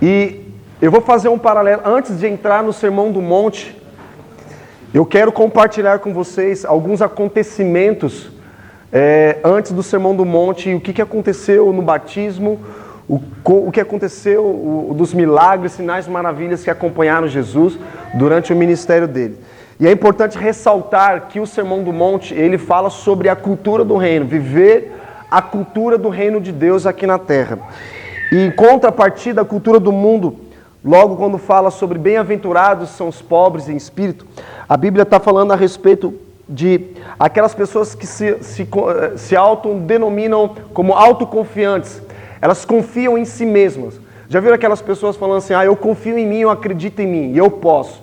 E eu vou fazer um paralelo. Antes de entrar no Sermão do Monte, eu quero compartilhar com vocês alguns acontecimentos antes do Sermão do Monte, o que aconteceu no batismo, o que aconteceu dos milagres, sinais e maravilhas que acompanharam Jesus durante o ministério dele. E é importante ressaltar que o Sermão do Monte, ele fala sobre a cultura do reino, viver a cultura do reino de Deus aqui na terra. E em contrapartida, a cultura do mundo, logo quando fala sobre bem-aventurados são os pobres em espírito, a Bíblia está falando a respeito de aquelas pessoas que se autodenominam como autoconfiantes. Elas confiam em si mesmas. Já viram aquelas pessoas falando assim, eu confio em mim, eu acredito em mim, e eu posso.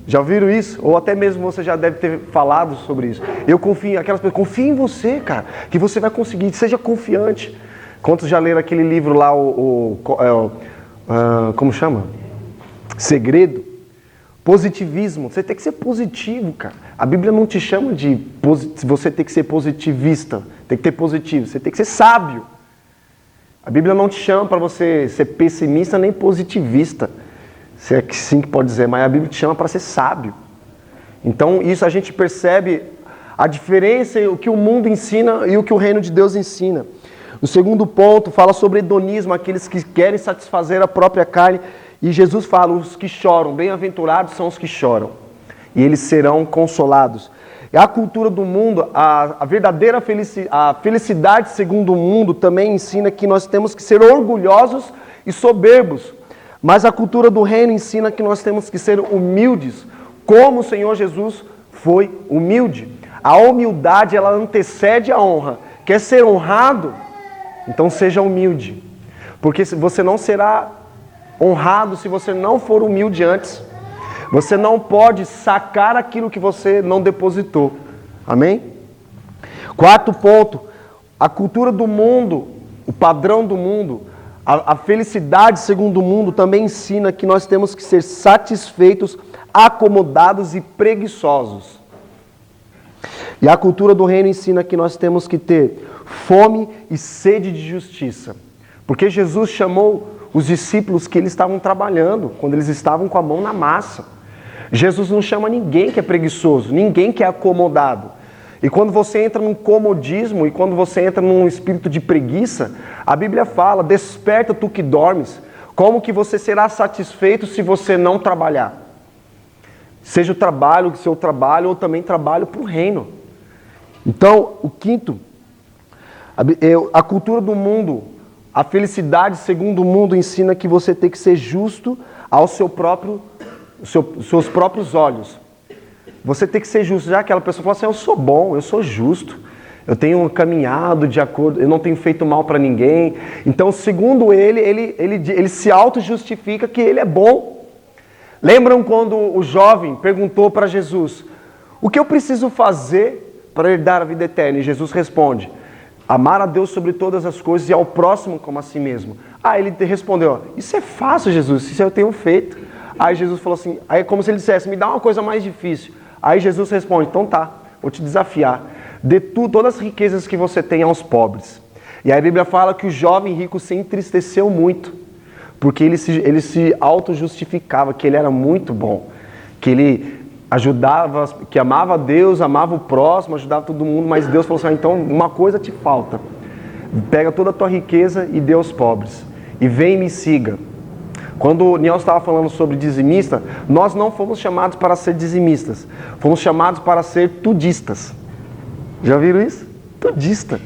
Já viram isso? Ou até mesmo você já deve ter falado sobre isso. Eu confio, aquelas pessoas, confia em você, cara, que você vai conseguir, seja confiante. Quantos já leram aquele livro lá, como chama? Segredo. Positivismo. Você tem que ser positivo, cara. A Bíblia não te chama de você tem que ser positivista, tem que ter positivo. Você tem que ser sábio. A Bíblia não te chama para você ser pessimista nem positivista. Se é que sim que pode dizer, mas a Bíblia te chama para ser sábio. Então isso a gente percebe a diferença entre o que o mundo ensina e o que o reino de Deus ensina. O segundo ponto fala sobre hedonismo, aqueles que querem satisfazer a própria carne. E Jesus fala, os que choram, bem-aventurados são os que choram. E eles serão consolados. E a cultura do mundo, a verdadeira felicidade segundo o mundo também ensina que nós temos que ser orgulhosos e soberbos. Mas a cultura do reino ensina que nós temos que ser humildes, como o Senhor Jesus foi humilde. A humildade, ela antecede a honra. Quer ser honrado? Então seja humilde, porque você não será honrado se você não for humilde antes. Você não pode sacar aquilo que você não depositou. Amém? Quarto ponto, a cultura do mundo, o padrão do mundo, a felicidade segundo o mundo também ensina que nós temos que ser satisfeitos, acomodados e preguiçosos. E a cultura do reino ensina que nós temos que ter fome e sede de justiça. Porque Jesus chamou os discípulos que eles estavam trabalhando, quando eles estavam com a mão na massa. Jesus não chama ninguém que é preguiçoso, ninguém que é acomodado. E quando você entra num comodismo, e quando você entra num espírito de preguiça, a Bíblia fala, desperta tu que dormes. Como que você será satisfeito se você não trabalhar? Seja o trabalho, seu trabalho, ou também trabalho para o reino. Então, o quinto, a cultura do mundo, a felicidade segundo o mundo ensina que você tem que ser justo aos seus próprios olhos. Você tem que ser justo. Já aquela pessoa fala assim, eu sou bom, eu sou justo, eu tenho caminhado de acordo, eu não tenho feito mal para ninguém. Então, segundo ele se auto-justifica que ele é bom. Lembram quando o jovem perguntou para Jesus, o que eu preciso fazer para herdar a vida eterna? E Jesus responde, amar a Deus sobre todas as coisas e ao próximo como a si mesmo. Ele respondeu, isso é fácil, Jesus, isso eu tenho feito. Aí Jesus falou assim, aí é como se ele dissesse, me dá uma coisa mais difícil. Aí Jesus responde, então tá, vou te desafiar. Dê todas as riquezas que você tem aos pobres. E aí a Bíblia fala que o jovem rico se entristeceu muito, porque ele se auto-justificava, que ele era muito bom, que ele ajudava, que amava a Deus, amava o próximo, ajudava todo mundo, mas Deus falou assim, então uma coisa te falta, pega toda a tua riqueza e dê aos pobres, e vem e me siga. Quando o Niel estava falando sobre dizimista, nós não fomos chamados para ser dizimistas, fomos chamados para ser tudistas. Já viram isso? Tudista.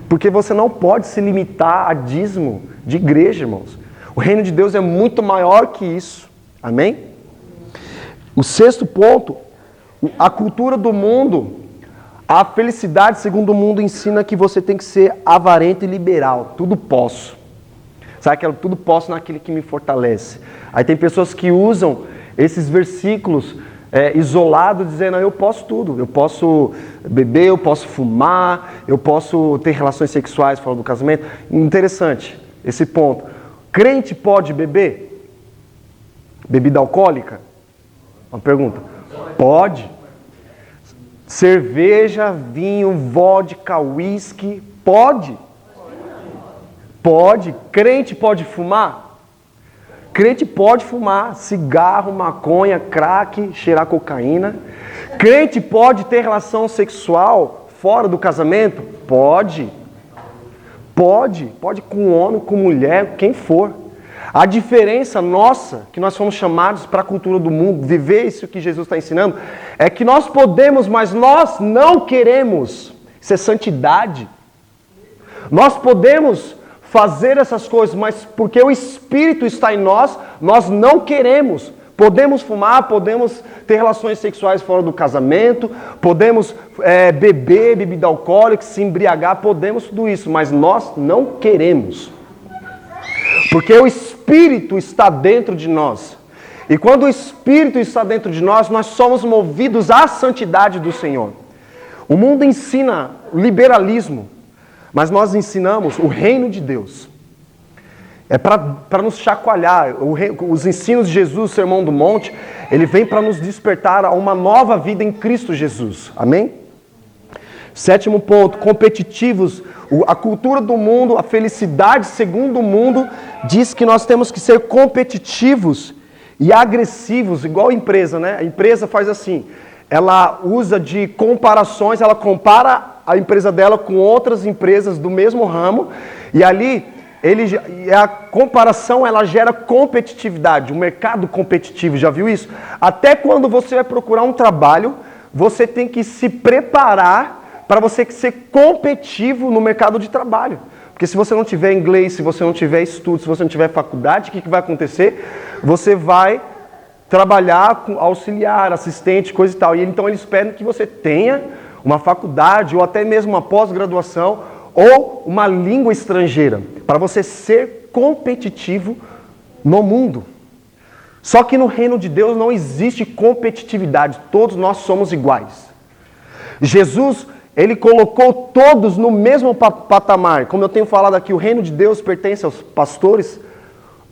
Porque você não pode se limitar a dízimo de igreja, irmãos. O reino de Deus é muito maior que isso. Amém? O sexto ponto, a cultura do mundo, a felicidade segundo o mundo ensina que você tem que ser avarento e liberal. Tudo posso. Sabe aquilo? Tudo posso naquele que me fortalece. Aí tem pessoas que usam esses versículos isolados, dizendo, eu posso tudo. Eu posso beber, eu posso fumar, eu posso ter relações sexuais fora do casamento. Interessante esse ponto. Crente pode beber? Bebida alcoólica? Uma pergunta. Pode. Cerveja, vinho, vodka, uísque, pode. Pode. Crente pode fumar? Crente pode fumar cigarro, maconha, crack, cheirar cocaína. Crente pode ter relação sexual fora do casamento? Pode. Pode com homem, com mulher, quem for. A diferença nossa, que nós fomos chamados para a cultura do mundo, viver isso que Jesus está ensinando, é que nós podemos, mas nós não queremos. Isso é santidade. Nós podemos fazer essas coisas, mas porque o Espírito está em nós, nós não queremos. Podemos fumar, podemos ter relações sexuais fora do casamento, podemos beber bebida alcoólica, se embriagar, podemos tudo isso, mas nós não queremos. Porque o Espírito está dentro de nós. E quando o Espírito está dentro de nós, nós somos movidos à santidade do Senhor. O mundo ensina liberalismo, mas nós ensinamos o reino de Deus. É para nos chacoalhar. Os ensinos de Jesus, o Sermão do Monte, ele vem para nos despertar a uma nova vida em Cristo Jesus. Amém? 7º ponto, competitivos. A cultura do mundo, a felicidade segundo o mundo, diz que nós temos que ser competitivos e agressivos, igual a empresa, né? A empresa faz assim, ela usa de comparações, ela compara a empresa dela com outras empresas do mesmo ramo, e ali a comparação ela gera competitividade, um mercado competitivo, já viu isso? Até quando você vai procurar um trabalho, você tem que se preparar para você ser competitivo no mercado de trabalho. Porque se você não tiver inglês, se você não tiver estudo, se você não tiver faculdade, o que vai acontecer? Você vai trabalhar com auxiliar, assistente, coisa e tal. E então eles pedem que você tenha uma faculdade ou até mesmo uma pós-graduação ou uma língua estrangeira, para você ser competitivo no mundo. Só que no reino de Deus não existe competitividade, todos nós somos iguais. Jesus, ele colocou todos no mesmo patamar. Como eu tenho falado aqui, o reino de Deus pertence aos pastores,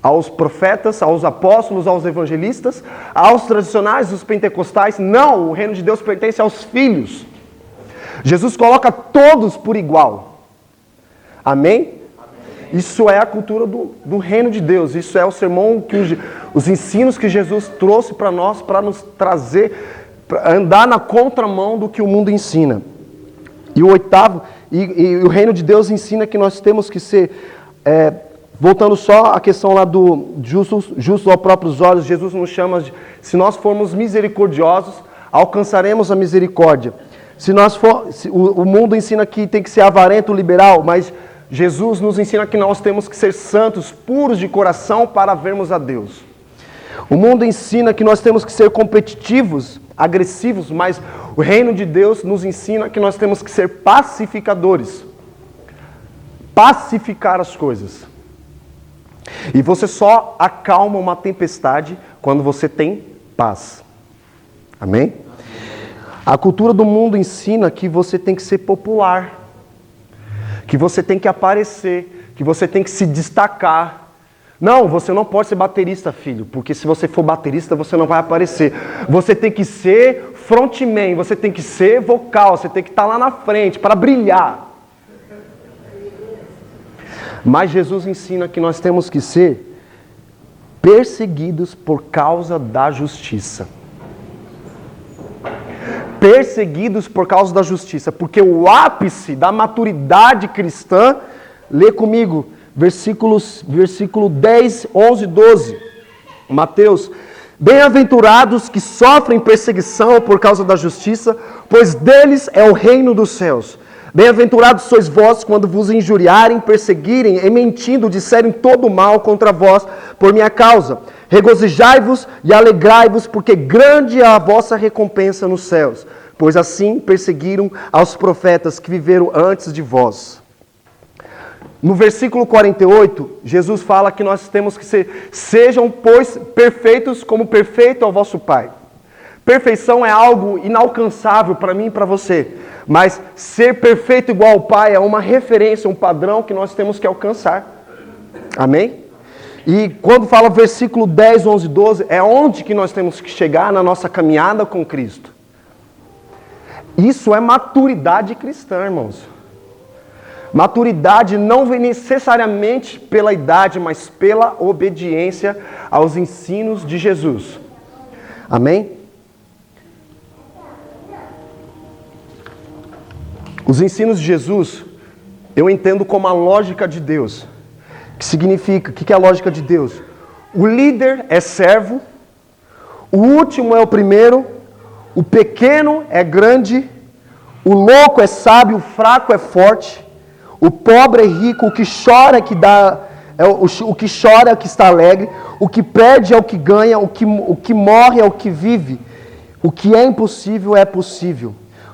aos profetas, aos apóstolos, aos evangelistas, aos tradicionais, os pentecostais. Não, o reino de Deus pertence aos filhos. Jesus coloca todos por igual. Amém? Isso é a cultura do reino de Deus. Isso é o sermão, os ensinos que Jesus trouxe para nós, para nos trazer, para andar na contramão do que o mundo ensina. E o 8º, e o reino de Deus ensina que nós temos que ser, voltando só à questão lá do justo aos próprios olhos, Jesus nos chama de, se nós formos misericordiosos, alcançaremos a misericórdia. O mundo ensina que tem que ser avarento, liberal, mas Jesus nos ensina que nós temos que ser santos, puros de coração para vermos a Deus. O mundo ensina que nós temos que ser competitivos, agressivos, mas o reino de Deus nos ensina que nós temos que ser pacificadores. Pacificar as coisas. E você só acalma uma tempestade quando você tem paz. Amém? A cultura do mundo ensina que você tem que ser popular, que você tem que aparecer, que você tem que se destacar. Não, você não pode ser baterista, filho, porque se você for baterista, você não vai aparecer. Você tem que ser frontman, você tem que ser vocal, você tem que estar lá na frente para brilhar. Mas Jesus ensina que nós temos que ser perseguidos por causa da justiça. Perseguidos por causa da justiça, porque o ápice da maturidade cristã, lê comigo, versículo 10, 11, 12, Mateus: bem-aventurados que sofrem perseguição por causa da justiça, pois deles é o reino dos céus. Bem-aventurados sois vós quando vos injuriarem, perseguirem e mentindo disserem todo mal contra vós por minha causa. Regozijai-vos e alegrai-vos, porque grande é a vossa recompensa nos céus, pois assim perseguiram aos profetas que viveram antes de vós. No versículo 48, Jesus fala que nós temos que ser, sejam, pois, perfeitos como perfeito é o vosso Pai. Perfeição é algo inalcançável para mim e para você, mas ser perfeito igual ao Pai é uma referência, um padrão que nós temos que alcançar. Amém? E quando fala versículo 10, 11, 12, é onde que nós temos que chegar na nossa caminhada com Cristo. Isso é maturidade cristã, irmãos. Maturidade não vem necessariamente pela idade, mas pela obediência aos ensinos de Jesus. Amém? Os ensinos de Jesus, eu entendo como a lógica de Deus. Que significa, o que é a lógica de Deus? O líder é servo, o último é o primeiro, o pequeno é grande, o louco é sábio, o fraco é forte, o pobre é rico, o que chora é que dá, o que chora é o que está alegre, o que perde é o que ganha, o que morre é o que vive, o que é impossível é possível.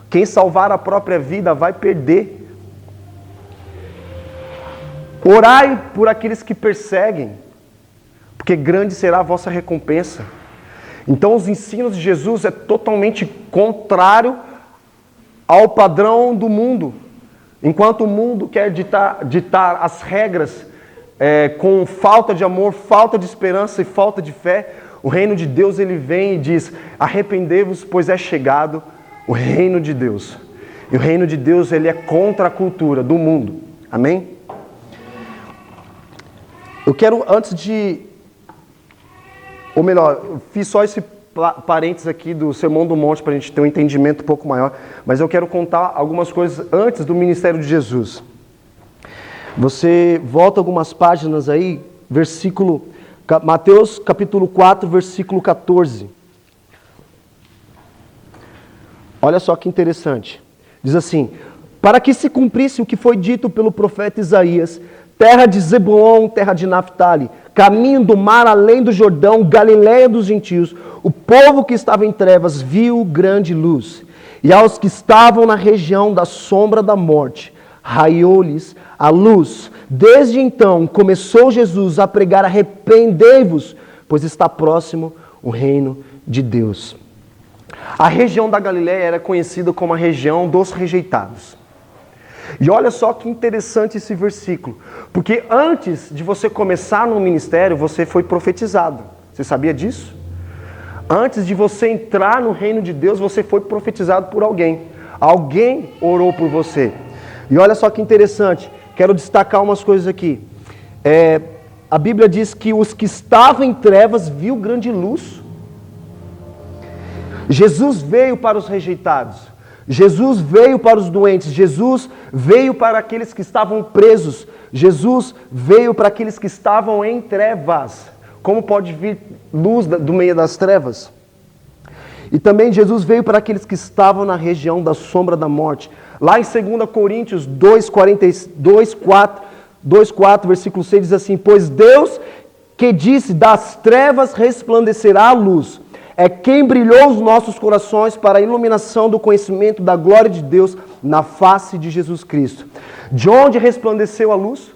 Quem salvar a própria vida vai perder. Orai por aqueles que perseguem, porque grande será a vossa recompensa. Então os ensinos de Jesus é totalmente contrário ao padrão do mundo. Enquanto o mundo quer ditar as regras com falta de amor, falta de esperança e falta de fé, o reino de Deus ele vem e diz: arrependei-vos, pois é chegado o reino de Deus. E o reino de Deus ele é contra a cultura do mundo. Amém? Eu quero, antes de... Ou melhor, eu fiz só esse parênteses aqui do Sermão do Monte para a gente ter um entendimento um pouco maior, mas eu quero contar algumas coisas antes do ministério de Jesus. Você volta algumas páginas aí, Mateus capítulo 4, versículo 14. Olha só que interessante. Diz assim: para que se cumprisse o que foi dito pelo profeta Isaías, terra de Zebulon, terra de Naftali, caminho do mar além do Jordão, Galiléia dos gentios, o povo que estava em trevas viu grande luz. E aos que estavam na região da sombra da morte, raiou-lhes a luz. Desde então começou Jesus a pregar: arrependei-vos, pois está próximo o reino de Deus. A região da Galiléia era conhecida como a região dos rejeitados. E olha só que interessante esse versículo, porque antes de você começar no ministério, você foi profetizado. Você sabia disso? Antes de você entrar no reino de Deus, você foi profetizado por alguém. Alguém orou por você. E olha só que interessante, quero destacar umas coisas aqui. A Bíblia diz que os que estavam em trevas viu grande luz. Jesus veio para os rejeitados. Jesus veio para os doentes, Jesus veio para aqueles que estavam presos, Jesus veio para aqueles que estavam em trevas. Como pode vir luz do meio das trevas? E também Jesus veio para aqueles que estavam na região da sombra da morte. Lá em 2 Coríntios 2:4, versículo 6 diz assim: pois Deus que disse, das trevas resplandecerá a luz, é quem brilhou os nossos corações para a iluminação do conhecimento da glória de Deus na face de Jesus Cristo. De onde resplandeceu a luz?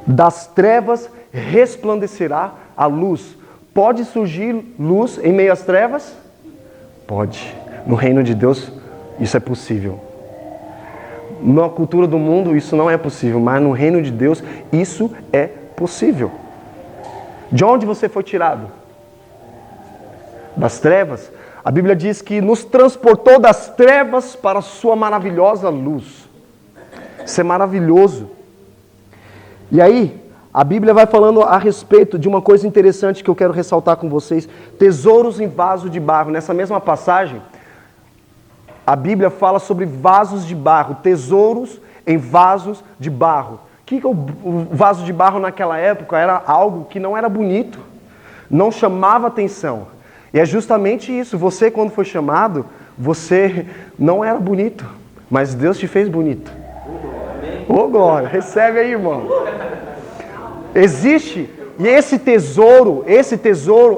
Das trevas resplandecerá a luz. Pode surgir luz em meio às trevas? Pode. No reino de Deus, isso é possível. Na cultura do mundo, isso não é possível, mas no reino de Deus, isso é possível. De onde você foi tirado? Das trevas. A Bíblia diz que nos transportou das trevas para a sua maravilhosa luz. Isso é maravilhoso. E aí, a Bíblia vai falando a respeito de uma coisa interessante que eu quero ressaltar com vocês. Tesouros em vaso de barro. Nessa mesma passagem, a Bíblia fala sobre vasos de barro. Tesouros em vasos de barro. O vaso de barro naquela época era algo que não era bonito, não chamava atenção. E é justamente isso, você quando foi chamado, você não era bonito, mas Deus te fez bonito. Ô glória, recebe aí, irmão. Existe, e esse tesouro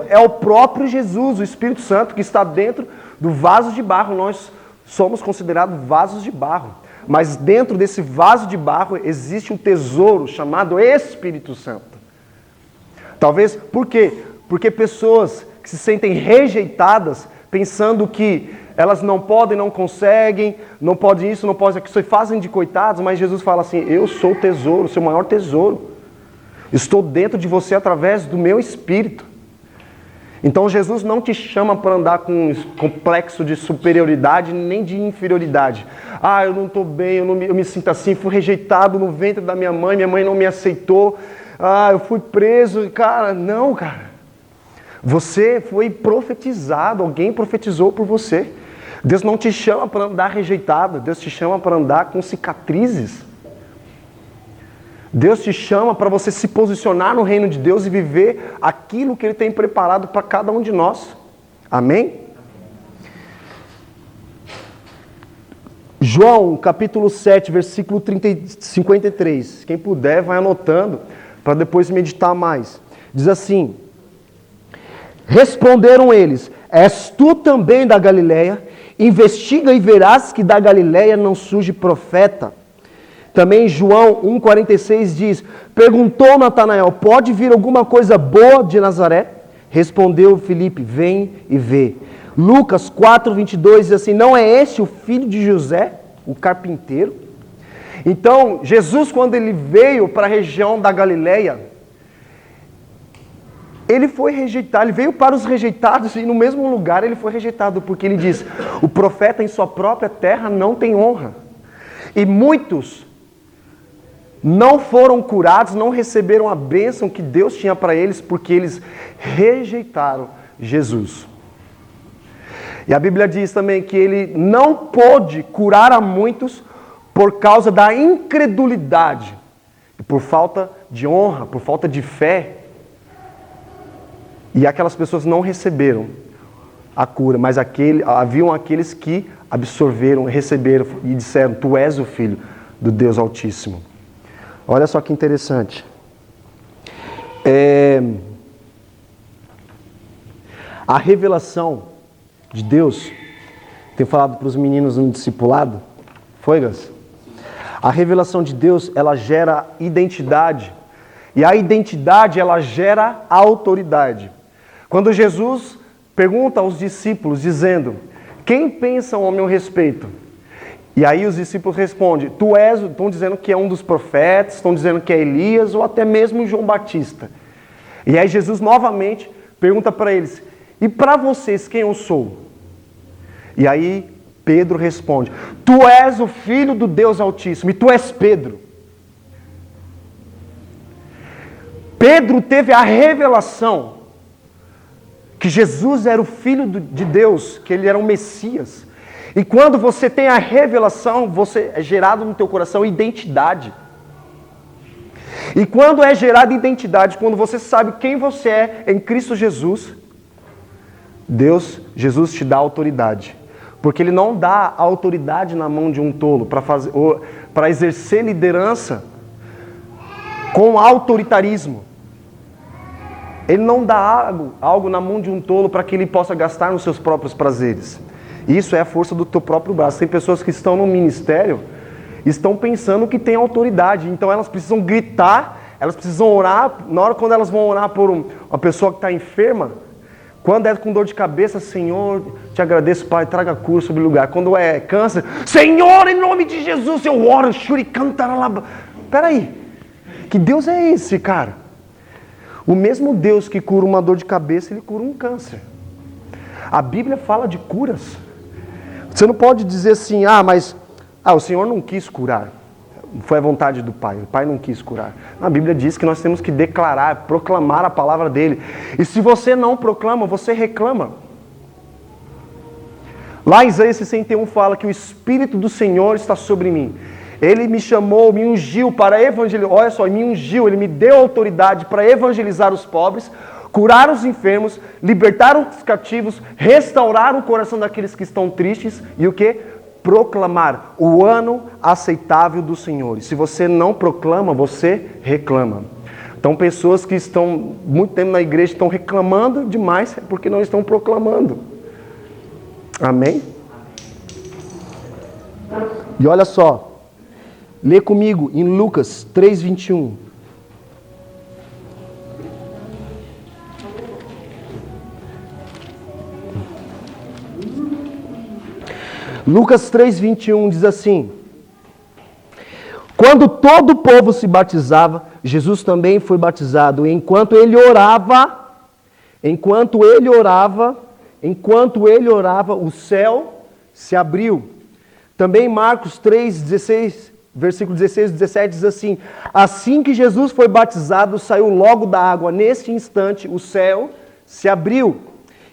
é o próprio Jesus, o Espírito Santo que está dentro do vaso de barro. Nós somos considerados vasos de barro. Mas dentro desse vaso de barro existe um tesouro chamado Espírito Santo. Talvez, por quê? Porque pessoas que se sentem rejeitadas, pensando que elas não podem, não conseguem, não podem isso, não podem aquilo, se fazem de coitados, mas Jesus fala assim: eu sou o tesouro, o seu maior tesouro. Estou dentro de você através do meu Espírito. Então Jesus não te chama para andar com um complexo de superioridade nem de inferioridade. Ah, eu não estou bem, eu me sinto assim, fui rejeitado no ventre da minha mãe não me aceitou. Ah, eu fui preso. Cara, não, cara. Você foi profetizado, alguém profetizou por você. Deus não te chama para andar rejeitado, Deus te chama para andar com cicatrizes. Deus te chama para você se posicionar no reino de Deus e viver aquilo que Ele tem preparado para cada um de nós. Amém? João, capítulo 7, versículo 53. Quem puder, vai anotando, para depois meditar mais. Diz assim: responderam eles: és tu também da Galileia? Investiga e verás que da Galileia não surge profeta. Também João 1,46 diz: perguntou Natanael: pode vir alguma coisa boa de Nazaré? Respondeu Filipe: vem e vê. Lucas 4,22 diz assim: não é este o filho de José, o carpinteiro? Então, Jesus, quando ele veio para a região da Galileia, ele foi rejeitado, ele veio para os rejeitados e no mesmo lugar ele foi rejeitado, porque ele diz: o profeta em sua própria terra não tem honra. E muitos não foram curados, não receberam a bênção que Deus tinha para eles, porque eles rejeitaram Jesus. E a Bíblia diz também que ele não pôde curar a muitos por causa da incredulidade, e por falta de honra, por falta de fé. E aquelas pessoas não receberam a cura, mas haviam aqueles que absorveram, receberam e disseram: tu és o Filho do Deus Altíssimo. Olha só que interessante. A revelação de Deus, tenho falado para os meninos no discipulado, foi, Gas? A revelação de Deus, ela gera identidade, e a identidade, ela gera autoridade. Quando Jesus pergunta aos discípulos, dizendo: quem pensam ao meu respeito? E aí os discípulos respondem: tu és, estão dizendo que é um dos profetas, estão dizendo que é Elias, ou até mesmo João Batista. E aí Jesus novamente pergunta para eles: e para vocês quem eu sou? E aí Pedro responde: tu és o Filho do Deus Altíssimo, e tu és Pedro. Pedro teve a revelação que Jesus era o Filho de Deus, que ele era o Messias. E quando você tem a revelação, você é gerado no teu coração identidade. E quando é gerada identidade, quando você sabe quem você é em Cristo Jesus, Jesus te dá autoridade. Porque Ele não dá autoridade na mão de um tolo para exercer liderança com autoritarismo. Ele não dá algo na mão de um tolo para que ele possa gastar nos seus próprios prazeres. Isso é a força do teu próprio braço. Tem pessoas que estão no ministério, estão pensando que tem autoridade. Então elas precisam gritar, elas precisam orar. Na hora quando elas vão orar por uma pessoa que está enferma, quando é com dor de cabeça: Senhor, te agradeço, Pai, traga cura sobre o lugar. Quando é câncer: Senhor, em nome de Jesus, eu oro, shurikantaralaba. Peraí, que Deus é esse, cara? O mesmo Deus que cura uma dor de cabeça, Ele cura um câncer. A Bíblia fala de curas. Você não pode dizer assim: mas o Senhor não quis curar. Foi a vontade do Pai. O Pai não quis curar. A Bíblia diz que nós temos que declarar, proclamar a palavra dEle. E se você não proclama, você reclama. Lá em Isaías 61 fala que o Espírito do Senhor está sobre mim. Ele me chamou, me ungiu para evangelizar. Olha só, me ungiu, Ele me deu autoridade para evangelizar os pobres, curar os enfermos, libertar os cativos, restaurar o coração daqueles que estão tristes e o quê? Proclamar o ano aceitável do Senhor. E se você não proclama, você reclama. Então pessoas que estão muito tempo na igreja estão reclamando demais porque não estão proclamando. Amém? E olha só, lê comigo em Lucas 3:21. Lucas 3:21 diz assim: quando todo o povo se batizava, Jesus também foi batizado. E enquanto ele orava, Enquanto ele orava, o céu se abriu. Também Marcos 3:16, versículo 16 e 17 diz assim: assim que Jesus foi batizado, saiu logo da água. Neste instante, o céu se abriu.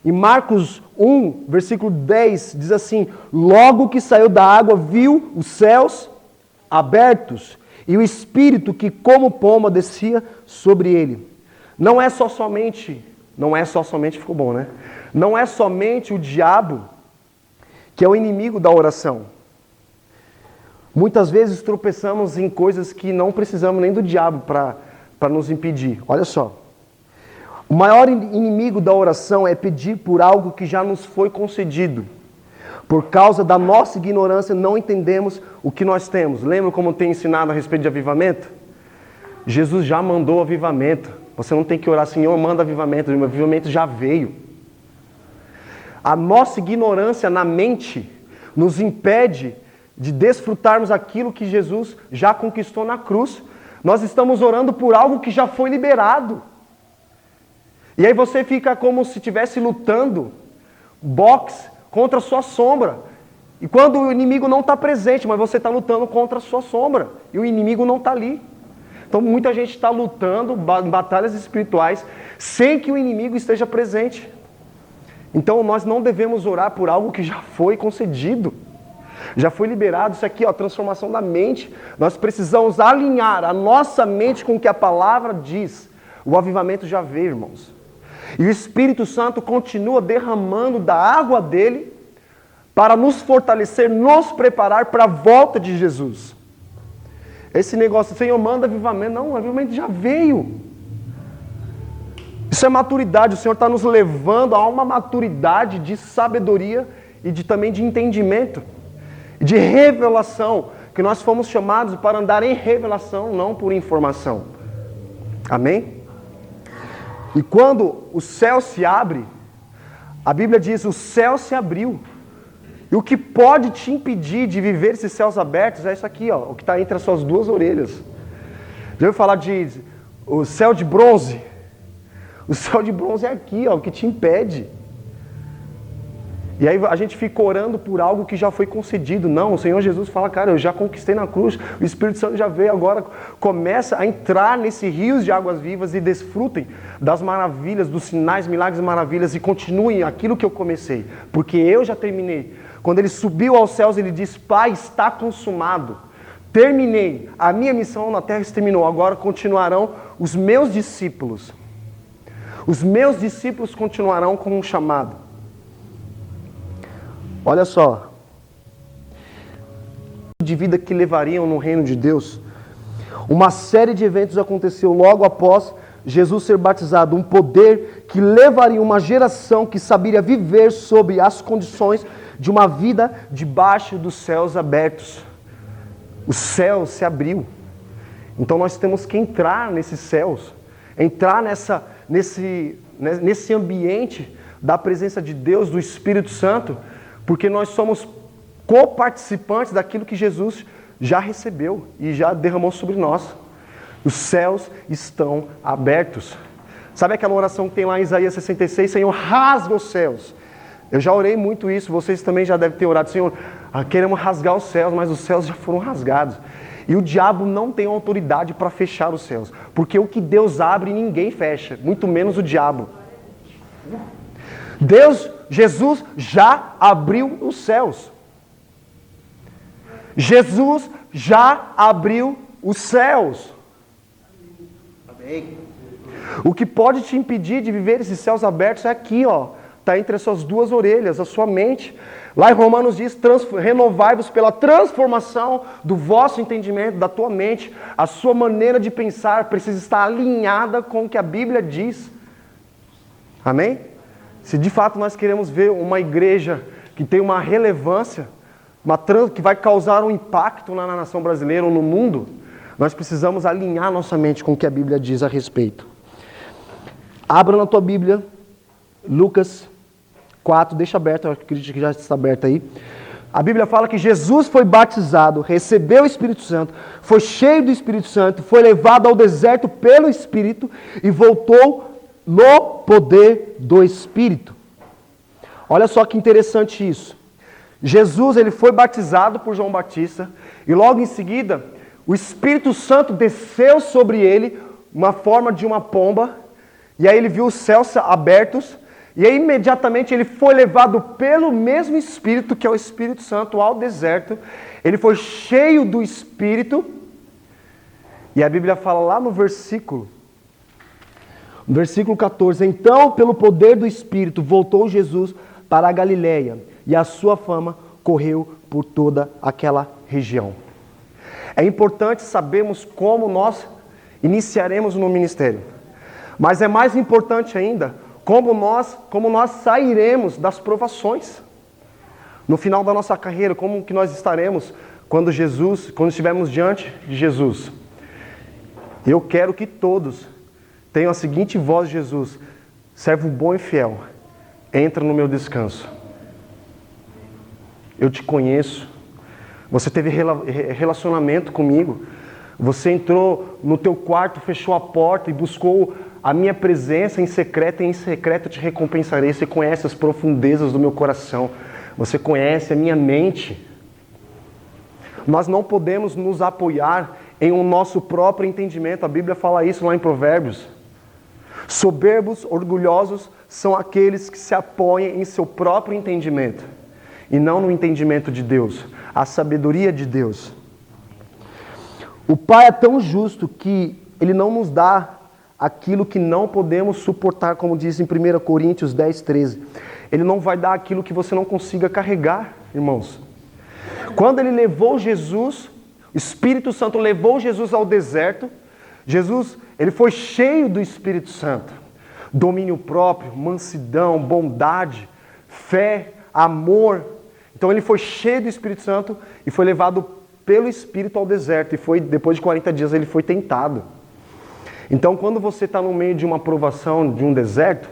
E Marcos 1, versículo 10 diz assim: logo que saiu da água, viu os céus abertos e o Espírito que como pomba descia sobre ele. Não é só somente, ficou bom, né? Não é somente o diabo que é o inimigo da oração. Muitas vezes tropeçamos em coisas que não precisamos nem do diabo para nos impedir. Olha só. O maior inimigo da oração é pedir por algo que já nos foi concedido. Por causa da nossa ignorância, não entendemos o que nós temos. Lembra como tem ensinado a respeito de avivamento? Jesus já mandou avivamento. Você não tem que orar, Senhor, manda avivamento. O avivamento já veio. A nossa ignorância na mente nos impede de desfrutarmos aquilo que Jesus já conquistou na cruz. Nós estamos orando por algo que já foi liberado. E aí você fica como se estivesse lutando boxe contra a sua sombra. E quando o inimigo não está presente, mas você está lutando contra a sua sombra. E o inimigo não está ali. Então muita gente está lutando em batalhas espirituais sem que o inimigo esteja presente. Então nós não devemos orar por algo que já foi concedido. Já foi liberado. Isso aqui, ó, transformação da mente. Nós precisamos alinhar a nossa mente com o que a palavra diz. O avivamento já veio, irmãos. E o Espírito Santo continua derramando da água dele para nos fortalecer, nos preparar para a volta de Jesus. Esse negócio, Senhor, manda avivamento. Não, o avivamento já veio. Isso é maturidade. O Senhor está nos levando a uma maturidade de sabedoria e também de entendimento. De revelação. Que nós fomos chamados para andar em revelação, não por informação. Amém? E quando o céu se abre, a Bíblia diz, o céu se abriu. E o que pode te impedir de viver esses céus abertos é isso aqui, ó, o que está entre as suas duas orelhas. Já ouviu falar de o céu de bronze? O céu de bronze é aqui, ó, o que te impede. E aí a gente fica orando por algo que já foi concedido. Não, o Senhor Jesus fala, cara, eu já conquistei na cruz, o Espírito Santo já veio, agora começa a entrar nesse rios de águas vivas e desfrutem das maravilhas, dos sinais, milagres e maravilhas e continuem aquilo que eu comecei, porque eu já terminei. Quando ele subiu aos céus, ele diz, Pai, está consumado. Terminei, a minha missão na terra se terminou, agora continuarão os meus discípulos. Os meus discípulos continuarão com um chamado. Olha só, de vida que levariam no reino de Deus. Uma série de eventos aconteceu logo após Jesus ser batizado. Um poder que levaria uma geração que saberia viver sob as condições de uma vida debaixo dos céus abertos. O céu se abriu. Então nós temos que entrar nesses céus. Entrar nesse ambiente da presença de Deus, do Espírito Santo. Porque nós somos coparticipantes daquilo que Jesus já recebeu e já derramou sobre nós. Os céus estão abertos. Sabe aquela oração que tem lá em Isaías 66? Senhor, rasga os céus. Eu já orei muito isso, vocês também já devem ter orado. Senhor, queremos rasgar os céus, mas os céus já foram rasgados. E o diabo não tem autoridade para fechar os céus. Porque o que Deus abre, ninguém fecha. Muito menos o diabo. Jesus já abriu os céus. Jesus já abriu os céus. Amém. O que pode te impedir de viver esses céus abertos é aqui, ó. Está entre as suas duas orelhas, a sua mente. Lá em Romanos diz, renovai-vos pela transformação do vosso entendimento, da tua mente. A sua maneira de pensar precisa estar alinhada com o que a Bíblia diz. Amém? Se de fato nós queremos ver uma igreja que tem uma relevância, que vai causar um impacto na nação brasileira ou no mundo, nós precisamos alinhar nossa mente com o que a Bíblia diz a respeito. Abra na tua Bíblia, Lucas 4, deixa aberto, eu acredito que já está aberto aí. A Bíblia fala que Jesus foi batizado, recebeu o Espírito Santo, foi cheio do Espírito Santo, foi levado ao deserto pelo Espírito e voltou no poder do Espírito. Olha só que interessante isso. Jesus, ele foi batizado por João Batista e logo em seguida o Espírito Santo desceu sobre ele, uma forma de uma pomba, e aí ele viu os céus abertos, e aí imediatamente ele foi levado pelo mesmo Espírito, que é o Espírito Santo, ao deserto. Ele foi cheio do Espírito, e a Bíblia fala lá no versículo 14, então pelo poder do Espírito voltou Jesus para a Galileia, e a sua fama correu por toda aquela região. É importante sabermos como nós iniciaremos no ministério. Mas é mais importante ainda como nós sairemos das provações. No final da nossa carreira, como que nós estaremos quando estivermos diante de Jesus. Eu quero que todos tenham a seguinte voz de Jesus: servo bom e fiel, entra no meu descanso. Eu te conheço. Você teve relacionamento comigo. Você entrou no teu quarto, fechou a porta e buscou a minha presença em secreto, e em secreto eu te recompensarei. Você conhece as profundezas do meu coração. Você conhece a minha mente. Nós não podemos nos apoiar em um nosso próprio entendimento. A Bíblia fala isso lá em Provérbios. Soberbos, orgulhosos são aqueles que se apoiam em seu próprio entendimento e não no entendimento de Deus, a sabedoria de Deus. O Pai é tão justo que Ele não nos dá aquilo que não podemos suportar, como diz em 1 Coríntios 10, 13. Ele não vai dar aquilo que você não consiga carregar, irmãos. Quando Ele levou Jesus, o Espírito Santo levou Jesus ao deserto, Jesus, Ele foi cheio do Espírito Santo. Domínio próprio, mansidão, bondade, fé, amor. Então Ele foi cheio do Espírito Santo e foi levado pelo Espírito ao deserto. E depois de 40 dias Ele foi tentado. Então quando você está no meio de uma provação, de um deserto,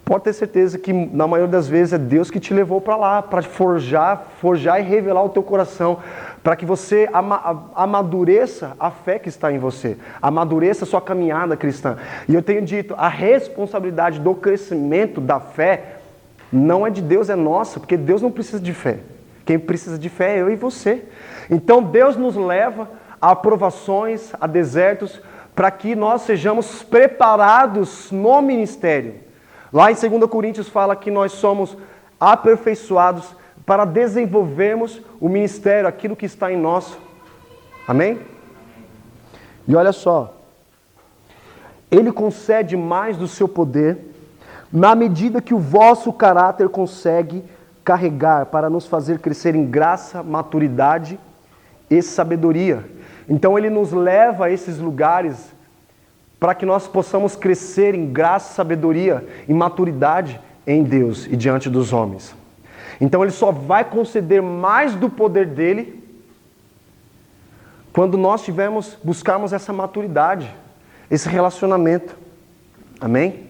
pode ter certeza que na maioria das vezes é Deus que te levou para lá, para forjar e revelar o teu coração, para que você amadureça a fé que está em você, amadureça a sua caminhada cristã. E eu tenho dito, a responsabilidade do crescimento da fé não é de Deus, é nossa, porque Deus não precisa de fé. Quem precisa de fé é eu e você. Então Deus nos leva a provações, a desertos, para que nós sejamos preparados no ministério. Lá em 2 Coríntios fala que nós somos aperfeiçoados para desenvolvermos o ministério, aquilo que está em nós. Amém? E olha só, Ele concede mais do seu poder, na medida que o vosso caráter consegue carregar, para nos fazer crescer em graça, maturidade e sabedoria. Então Ele nos leva a esses lugares para que nós possamos crescer em graça, sabedoria e maturidade em Deus e diante dos homens. Então Ele só vai conceder mais do poder dEle quando nós buscarmos essa maturidade, esse relacionamento. Amém?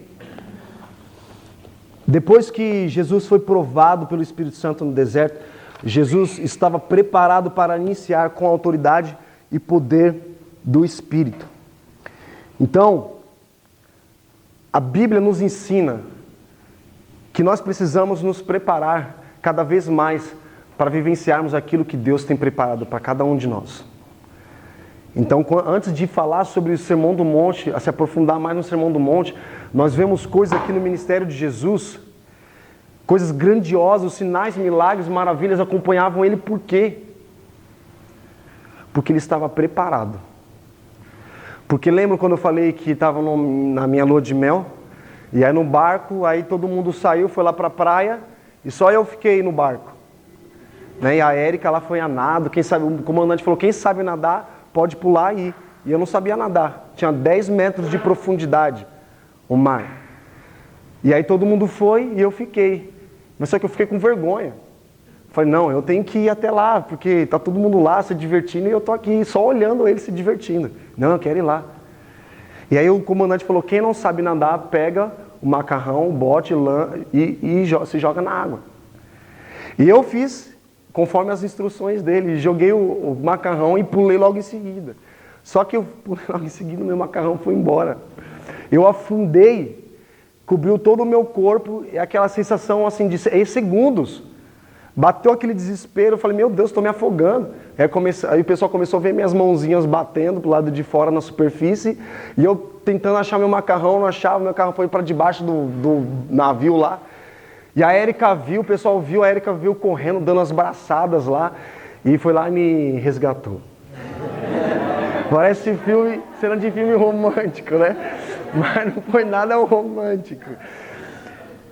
Depois que Jesus foi provado pelo Espírito Santo no deserto, Jesus estava preparado para iniciar com a autoridade e poder do Espírito. Então, a Bíblia nos ensina que nós precisamos nos preparar cada vez mais para vivenciarmos aquilo que Deus tem preparado para cada um de nós. Então, antes de falar sobre o Sermão do Monte, a se aprofundar mais no Sermão do Monte, nós vemos coisas aqui no ministério de Jesus, coisas grandiosas, sinais, milagres, maravilhas acompanhavam Ele. Por quê? Porque Ele estava preparado. Porque lembra quando eu falei que estava na minha lua de mel? E aí no barco, aí todo mundo saiu, foi lá para a praia, e só eu fiquei no barco. Né? E a Érica lá foi a nado, quem sabe, o comandante falou, quem sabe nadar, pode pular aí. E eu não sabia nadar, tinha 10 metros de profundidade o mar. E aí todo mundo foi e eu fiquei. Mas só que eu fiquei com vergonha. Falei, não, eu tenho que ir até lá, porque está todo mundo lá se divertindo e eu estou aqui só olhando eles se divertindo. Não, eu quero ir lá. E aí o comandante falou, quem não sabe nadar, pega o macarrão, o bote, lã e se joga na água. E eu fiz conforme as instruções dele, joguei o macarrão e pulei logo em seguida. Só que eu pulei logo em seguida, meu macarrão foi embora. Eu afundei cobriu todo o meu corpo, e aquela sensação assim de em segundos. Bateu aquele desespero, eu falei, meu Deus, estou me afogando. Aí o pessoal começou a ver minhas mãozinhas batendo pro lado de fora na superfície, e eu tentando achar meu macarrão, não achava, meu carro foi para debaixo do navio lá. E a Érica viu, o pessoal viu, a Érica viu correndo, dando as braçadas lá, e foi lá e me resgatou. Parece filme, cena de filme romântico, né? Mas não foi nada romântico.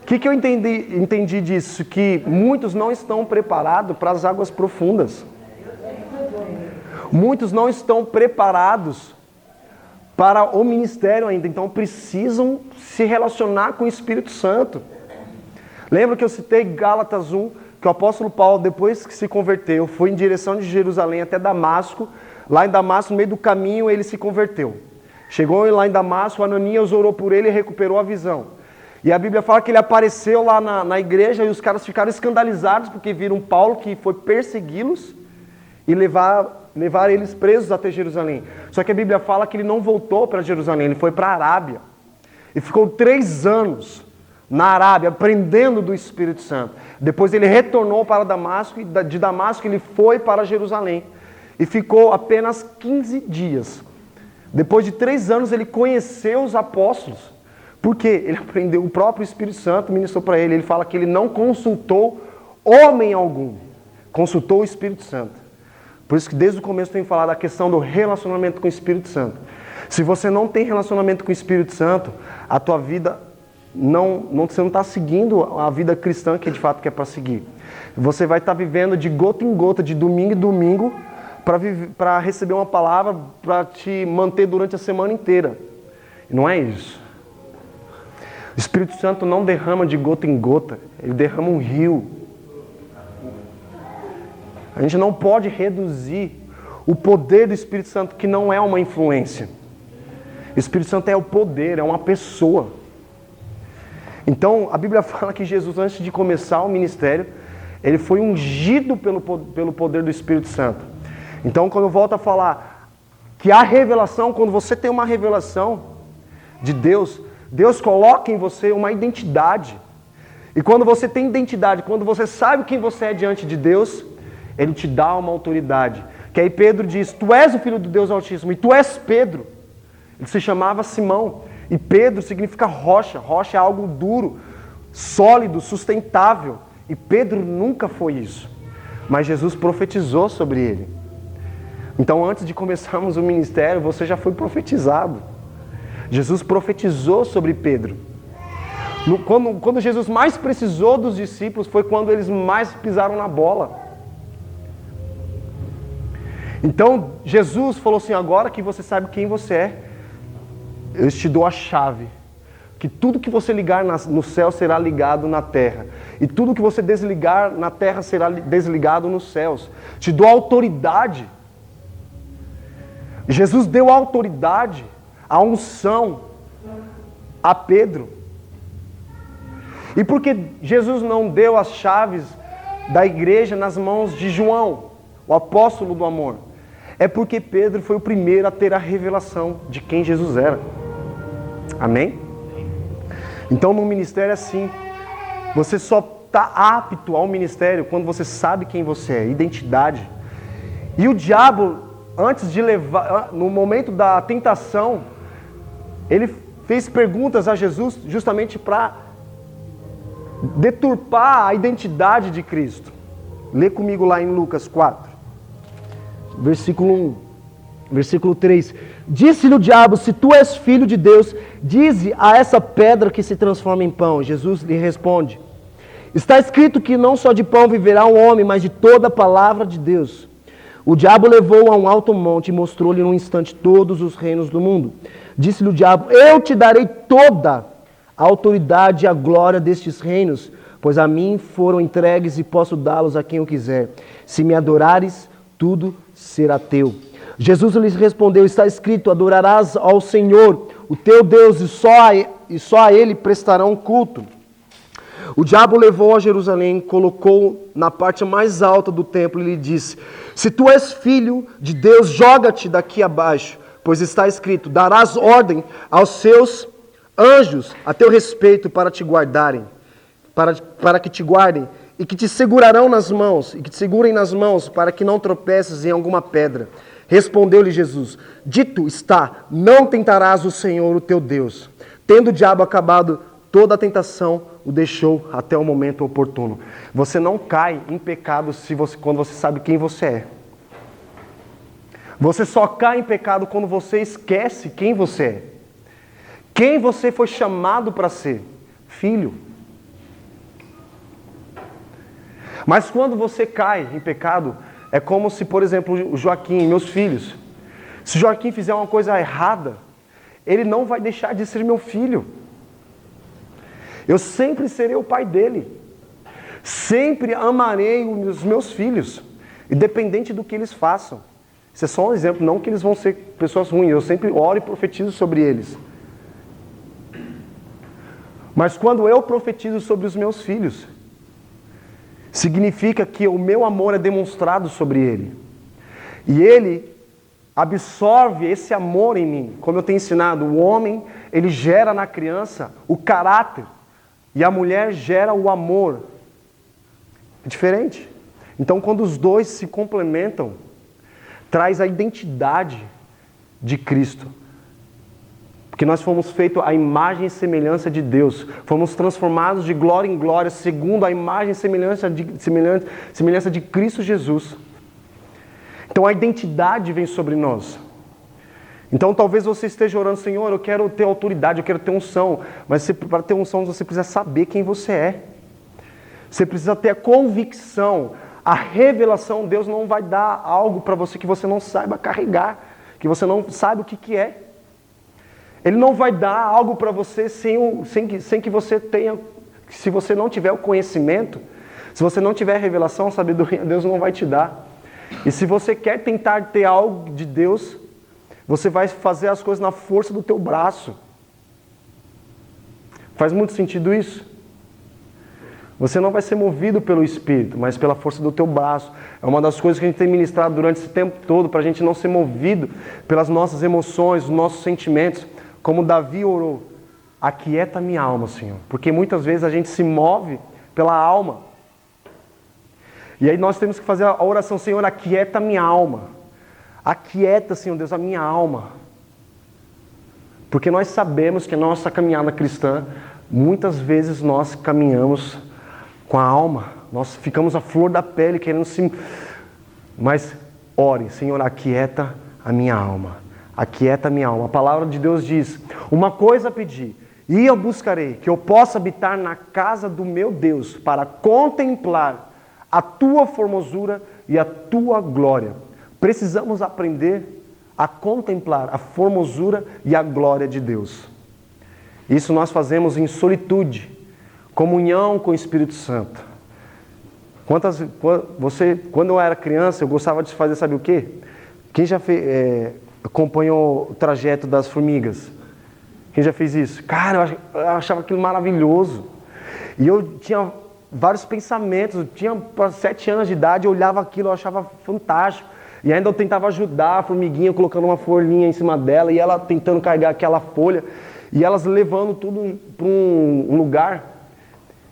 O que eu entendi disso? Que muitos não estão preparados para as águas profundas. Muitos não estão preparados para o ministério ainda, então precisam se relacionar com o Espírito Santo. Lembra que eu citei Gálatas 1, que o apóstolo Paulo, depois que se converteu, foi em direção de Jerusalém até Damasco. Lá em Damasco, no meio do caminho, ele se converteu. Chegou lá em Damasco, Ananias orou por ele e recuperou a visão. E a Bíblia fala que ele apareceu lá na igreja e os caras ficaram escandalizados porque viram Paulo que foi persegui-los e levar eles presos até Jerusalém. Só que a Bíblia fala que ele não voltou para Jerusalém, ele foi para a Arábia. E ficou 3 anos na Arábia, aprendendo do Espírito Santo. Depois ele retornou para Damasco e de Damasco ele foi para Jerusalém. E ficou apenas 15 dias. Depois de 3 anos ele conheceu os apóstolos. Por quê? Ele aprendeu, o próprio Espírito Santo ministrou para ele. Ele fala que ele não consultou homem algum. Consultou o Espírito Santo. Por isso que desde o começo eu tenho falado da questão do relacionamento com o Espírito Santo. Se você não tem relacionamento com o Espírito Santo, a tua vida, você não está seguindo a vida cristã que de fato quer para seguir. Você vai estar vivendo de gota em gota, de domingo em domingo, para receber uma palavra, para te manter durante a semana inteira. E não é isso. O Espírito Santo não derrama de gota em gota, ele derrama um rio. A gente não pode reduzir o poder do Espírito Santo, que não é uma influência. O Espírito Santo é o poder, é uma pessoa. Então, a Bíblia fala que Jesus, antes de começar o ministério, ele foi ungido pelo poder do Espírito Santo. Então, quando eu volto a falar que a revelação, quando você tem uma revelação de Deus, Deus coloca em você uma identidade. E quando você tem identidade, quando você sabe quem você é diante de Deus, Ele te dá uma autoridade. Que aí Pedro diz, tu és o Filho do Deus Altíssimo, e tu és Pedro. Ele se chamava Simão. E Pedro significa rocha. Rocha é algo duro, sólido, sustentável. E Pedro nunca foi isso. Mas Jesus profetizou sobre ele. Então, antes de começarmos o ministério, você já foi profetizado. Jesus profetizou sobre Pedro. Quando Jesus mais precisou dos discípulos, foi quando eles mais pisaram na bola. Então, Jesus falou assim, agora que você sabe quem você é, eu te dou a chave. Que tudo que você ligar no céu será ligado na terra. E tudo que você desligar na terra será desligado nos céus. Te dou autoridade. Jesus deu autoridade, a unção a Pedro. E por que Jesus não deu as chaves da igreja nas mãos de João, o apóstolo do amor? É porque Pedro foi o primeiro a ter a revelação de quem Jesus era. Amém? Então no ministério é assim. Você só está apto ao ministério quando você sabe quem você é, identidade. E o diabo, antes de levar, no momento da tentação, ele fez perguntas a Jesus justamente para deturpar a identidade de Cristo. Lê comigo lá em Lucas 4, versículo 1, versículo 3. Disse-lhe o diabo, se tu és filho de Deus, dize a essa pedra que se transforma em pão. Jesus lhe responde, está escrito que não só de pão viverá o homem, mas de toda a palavra de Deus. O diabo levou-o a um alto monte e mostrou-lhe num instante todos os reinos do mundo. Disse-lhe o diabo, eu te darei toda a autoridade e a glória destes reinos, pois a mim foram entregues e posso dá-los a quem eu quiser. Se me adorares, tudo será teu. Jesus lhes respondeu, está escrito, adorarás ao Senhor, o teu Deus, e só a Ele prestarão culto. O diabo levou a Jerusalém, colocou na parte mais alta do templo e lhe disse, se tu és filho de Deus, joga-te daqui abaixo, pois está escrito, darás ordem aos seus anjos a teu respeito para te guardarem, para que te guardem, e que te segurarão nas mãos, e que te segurem nas mãos, para que não tropeces em alguma pedra. Respondeu-lhe Jesus: dito está, não tentarás o Senhor, o teu Deus. Tendo o diabo acabado toda a tentação, o deixou até o momento oportuno. Você não cai em pecado quando você sabe quem você é. Você só cai em pecado quando você esquece quem você é. Quem você foi chamado para ser? Filho. Mas quando você cai em pecado, é como se, por exemplo, o Joaquim, meus filhos, se o Joaquim fizer uma coisa errada, ele não vai deixar de ser meu filho. Eu sempre serei o pai dele. Sempre amarei os meus filhos, independente do que eles façam. Isso é só um exemplo, não que eles vão ser pessoas ruins. Eu sempre oro e profetizo sobre eles. Mas quando eu profetizo sobre os meus filhos, significa que o meu amor é demonstrado sobre ele. E ele absorve esse amor em mim. Como eu tenho ensinado, o homem, ele gera na criança o caráter. E a mulher gera o amor. É diferente. Então, quando os dois se complementam, traz a identidade de Cristo. Porque nós fomos feitos à imagem e semelhança de Deus. Fomos transformados de glória em glória, segundo a imagem e semelhança de Cristo Jesus. Então a identidade vem sobre nós. Então talvez você esteja orando: Senhor, eu quero ter autoridade, eu quero ter unção. Mas para ter unção você precisa saber quem você é. Você precisa ter a convicção, a revelação. Deus não vai dar algo para você que você não saiba carregar, que você não sabe o que é. Ele não vai dar algo para você sem que você tenha, se você não tiver o conhecimento, se você não tiver a revelação, a sabedoria, Deus não vai te dar. E se você quer tentar ter algo de Deus, você vai fazer as coisas na força do teu braço. Faz muito sentido isso? Você não vai ser movido pelo Espírito, mas pela força do teu braço. É uma das coisas que a gente tem ministrado durante esse tempo todo, para a gente não ser movido pelas nossas emoções, os nossos sentimentos. Como Davi orou: aquieta minha alma, Senhor. Porque muitas vezes a gente se move pela alma. E aí nós temos que fazer a oração: Senhor, aquieta minha alma. Aquieta, Senhor Deus, a minha alma. Porque nós sabemos que a nossa caminhada cristã, muitas vezes nós caminhamos com a alma. Nós ficamos à flor da pele, querendo se... Mas ore: Senhor, aquieta a minha alma. Aquieta a minha alma. A palavra de Deus diz: uma coisa pedi, e eu buscarei, que eu possa habitar na casa do meu Deus, para contemplar a tua formosura e a tua glória. Precisamos aprender a contemplar a formosura e a glória de Deus. Isso nós fazemos em solitude, comunhão com o Espírito Santo. Quando eu era criança, eu gostava de fazer, sabe o quê? Quem já acompanhou o trajeto das formigas? Quem já fez isso? Cara, eu achava aquilo maravilhoso. E eu tinha vários pensamentos. Eu tinha 7 anos de idade, eu olhava aquilo, eu achava fantástico. E ainda eu tentava ajudar a formiguinha, colocando uma folhinha em cima dela, e ela tentando carregar aquela folha, e elas levando tudo para um lugar.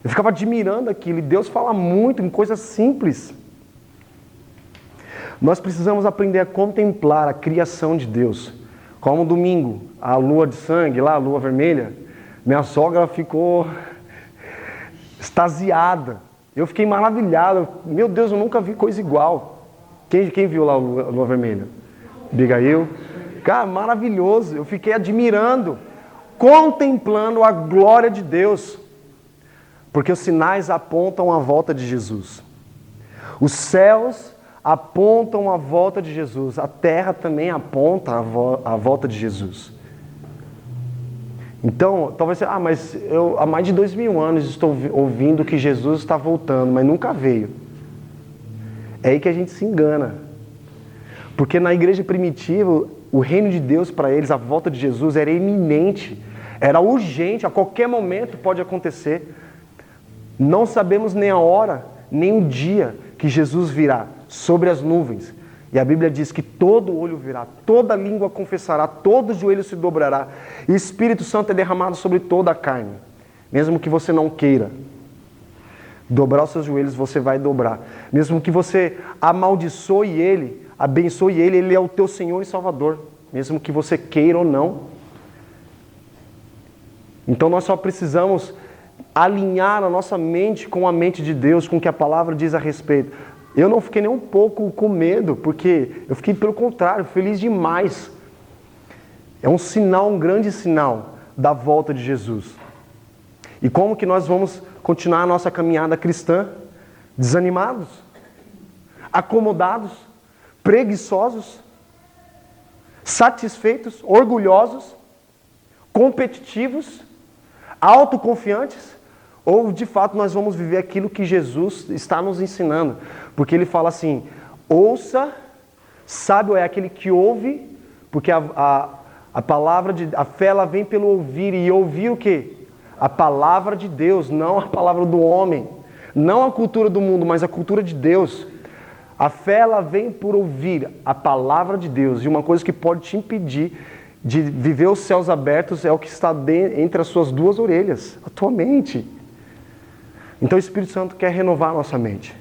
Eu ficava admirando aquilo. E Deus fala muito em coisas simples. Nós precisamos aprender a contemplar a criação de Deus. Como domingo, a lua de sangue, lá, a lua vermelha, minha sogra ficou extasiada. Eu fiquei maravilhado. Meu Deus, eu nunca vi coisa igual. Quem viu lá a lua vermelha? Abigail. Cara, maravilhoso. Eu fiquei admirando, contemplando a glória de Deus. Porque os sinais apontam a volta de Jesus. Os céus apontam a volta de Jesus. A terra também aponta a volta de Jesus. Então, talvez você... mas eu há mais de 2000 anos estou ouvindo que Jesus está voltando, mas nunca veio. É aí que a gente se engana. Porque na igreja primitiva, o reino de Deus para eles, a volta de Jesus era iminente, era urgente, a qualquer momento pode acontecer. Não sabemos nem a hora, nem o dia que Jesus virá sobre as nuvens. E a Bíblia diz que todo olho verá, toda língua confessará, todo joelho se dobrará. E o Espírito Santo é derramado sobre toda a carne. Mesmo que você não queira dobrar os seus joelhos, você vai dobrar. Mesmo que você amaldiçoe Ele, abençoe Ele, Ele é o teu Senhor e Salvador. Mesmo que você queira ou não. Então nós só precisamos alinhar a nossa mente com a mente de Deus, com o que a palavra diz a respeito. Eu não fiquei nem um pouco com medo, porque eu fiquei pelo contrário, feliz demais. É um sinal, um grande sinal da volta de Jesus. E como que nós vamos continuar a nossa caminhada cristã? Desanimados? Acomodados? Preguiçosos? Satisfeitos? Orgulhosos? Competitivos? Autoconfiantes? Ou de fato nós vamos viver aquilo que Jesus está nos ensinando? Porque ele fala assim, ouça, sábio é aquele que ouve, porque a palavra a fé ela vem pelo ouvir, e ouvir o quê? A palavra de Deus, não a palavra do homem, não a cultura do mundo, mas a cultura de Deus. A fé ela vem por ouvir a palavra de Deus, e uma coisa que pode te impedir de viver os céus abertos é o que está entre as suas duas orelhas, a tua mente. Então o Espírito Santo quer renovar a nossa mente.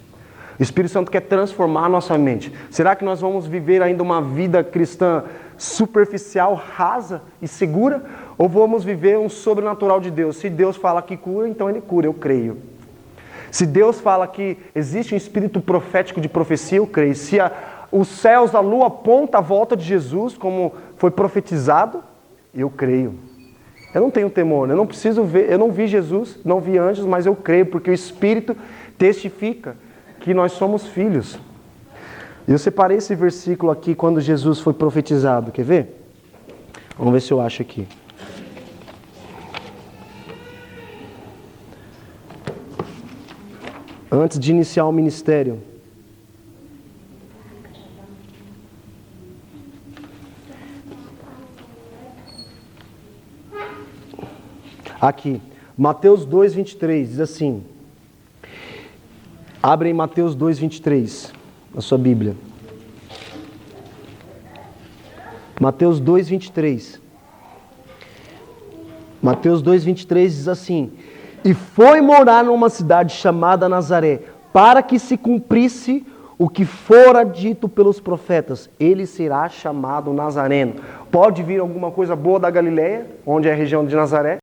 O Espírito Santo quer transformar a nossa mente. Será que nós vamos viver ainda uma vida cristã superficial, rasa e segura? Ou vamos viver um sobrenatural de Deus? Se Deus fala que cura, então Ele cura, eu creio. Se Deus fala que existe um espírito profético de profecia, eu creio. Se os céus, a lua aponta a volta de Jesus, como foi profetizado, eu creio. Eu não tenho temor, eu não preciso ver, eu não vi Jesus, não vi anjos, mas eu creio, porque o Espírito testifica que nós somos filhos. Eu separei esse versículo aqui quando Jesus foi profetizado, quer ver? Vamos ver se eu acho aqui. Antes de iniciar o ministério. Aqui, Mateus 2:23, diz assim. Abre em Mateus 2:23, na sua Bíblia. Mateus 2:23. Mateus 2:23 diz assim: E foi morar numa cidade chamada Nazaré, para que se cumprisse o que fora dito pelos profetas. Ele será chamado Nazareno. Pode vir alguma coisa boa da Galileia, onde é a região de Nazaré?